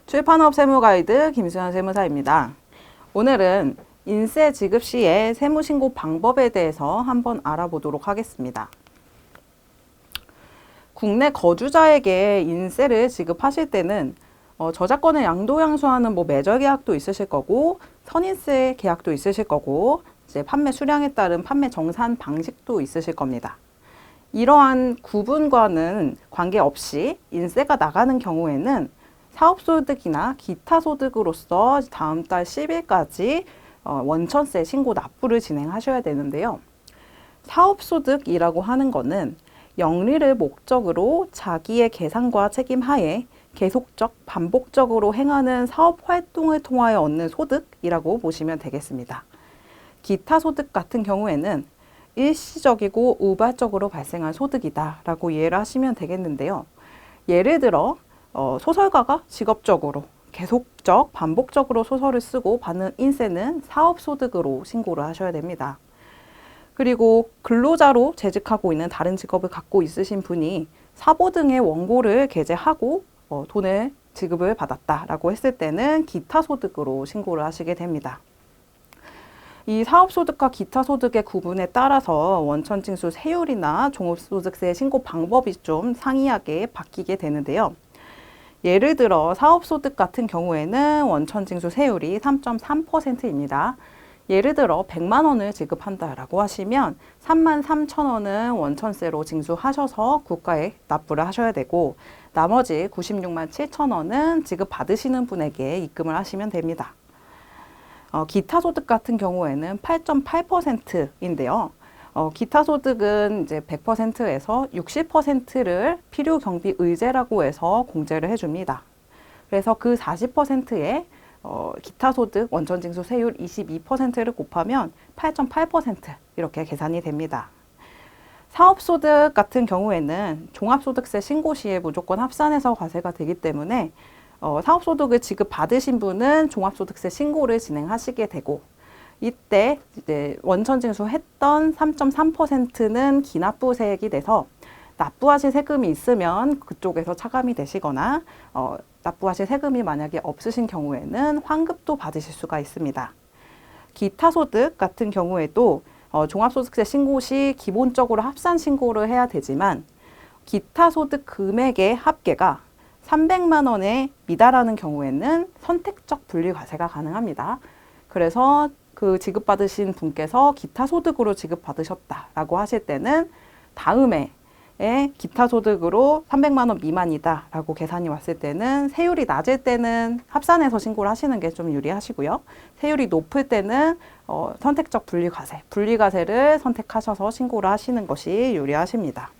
출판업 세무가이드 김수현 세무사입니다. 오늘은 인세 지급 시의 세무신고 방법에 대해서 한번 알아보도록 하겠습니다. 국내 거주자에게 인세를 지급하실 때는 저작권을 양도양수하는 매절 계약도 있으실 거고 선인세 계약도 있으실 거고 이제 판매 수량에 따른 판매 정산 방식도 있으실 겁니다. 이러한 구분과는 관계없이 인세가 나가는 경우에는 사업소득이나 기타 소득으로서 다음 달 10일까지 원천세 신고 납부를 진행하셔야 되는데요. 사업소득이라고 하는 것은 영리를 목적으로 자기의 계산과 책임 하에 계속적, 반복적으로 행하는 사업 활동을 통하여 얻는 소득이라고 보시면 되겠습니다. 기타 소득 같은 경우에는 일시적이고 우발적으로 발생한 소득이다 라고 이해를 하시면 되겠는데요. 예를 들어 소설가가 직업적으로 계속적, 반복적으로 소설을 쓰고 받는 인세는 사업소득으로 신고를 하셔야 됩니다. 그리고 근로자로 재직하고 있는 다른 직업을 갖고 있으신 분이 사보 등의 원고를 게재하고 돈을 지급을 받았다라고 했을 때는 기타 소득으로 신고를 하시게 됩니다. 이 사업소득과 기타 소득의 구분에 따라서 원천징수 세율이나 종합소득세 신고 방법이 좀 상이하게 바뀌게 되는데요. 예를 들어 사업소득 같은 경우에는 원천징수 세율이 3.3%입니다. 예를 들어 100만 원을 지급한다라고 하시면 33,000원은 원천세로 징수하셔서 국가에 납부를 하셔야 되고 나머지 96만 7천원은 지급받으시는 분에게 입금을 하시면 됩니다. 기타 소득 같은 경우에는 8.8%인데요. 기타 소득은 이제 100%에서 60%를 필요 경비 의제라고 해서 공제를 해줍니다. 그래서 그 40%에 기타 소득 원천징수 세율 22%를 곱하면 8.8% 이렇게 계산이 됩니다. 사업소득 같은 경우에는 종합소득세 신고 시에 무조건 합산해서 과세가 되기 때문에 사업소득을 지급받으신 분은 종합소득세 신고를 진행하시게 되고 이때 이제 원천징수 했던 3.3%는 기납부세액이 돼서 납부하실 세금이 있으면 그쪽에서 차감이 되시거나 납부하실 세금이 만약에 없으신 경우에는 환급도 받으실 수가 있습니다. 기타 소득 같은 경우에도 종합소득세 신고 시 기본적으로 합산 신고를 해야 되지만 기타 소득 금액의 합계가 300만 원에 미달하는 경우에는 선택적 분리과세가 가능합니다. 그래서 그 지급받으신 분께서 기타 소득으로 지급받으셨다라고 하실 때는 다음에 기타 소득으로 300만 원 미만이다 라고 계산이 왔을 때는 세율이 낮을 때는 합산해서 신고를 하시는 게 좀 유리하시고요. 세율이 높을 때는 선택적 분리과세, 분리과세를 선택하셔서 신고를 하시는 것이 유리하십니다.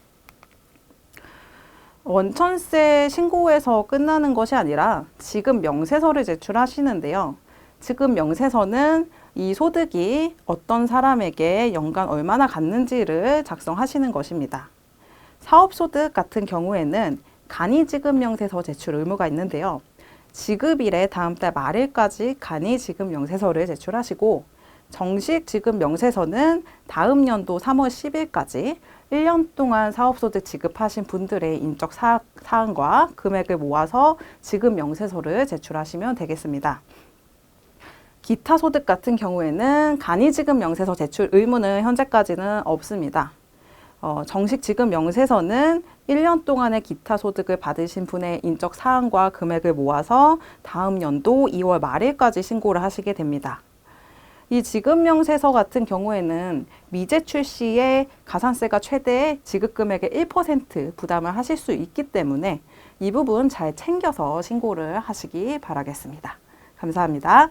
원천세 신고에서 끝나는 것이 아니라 지급 명세서를 제출하시는데요. 지급 명세서는 이 소득이 어떤 사람에게 연간 얼마나 갔는지를 작성하시는 것입니다. 사업소득 같은 경우에는 간이지급명세서 제출 의무가 있는데요. 지급일에 다음 달 말일까지 간이지급명세서를 제출하시고 정식 지급명세서는 다음 연도 3월 10일까지 1년 동안 사업소득 지급하신 분들의 인적 사항과 금액을 모아서 지급명세서를 제출하시면 되겠습니다. 기타 소득 같은 경우에는 간이지급명세서 제출 의무는 현재까지는 없습니다. 정식 지급 명세서는 1년 동안의 기타 소득을 받으신 분의 인적 사항과 금액을 모아서 다음 연도 2월 말일까지 신고를 하시게 됩니다. 이 지급 명세서 같은 경우에는 미제출 시에 가산세가 최대 지급 금액의 1% 부담을 하실 수 있기 때문에 이 부분 잘 챙겨서 신고를 하시기 바라겠습니다. 감사합니다.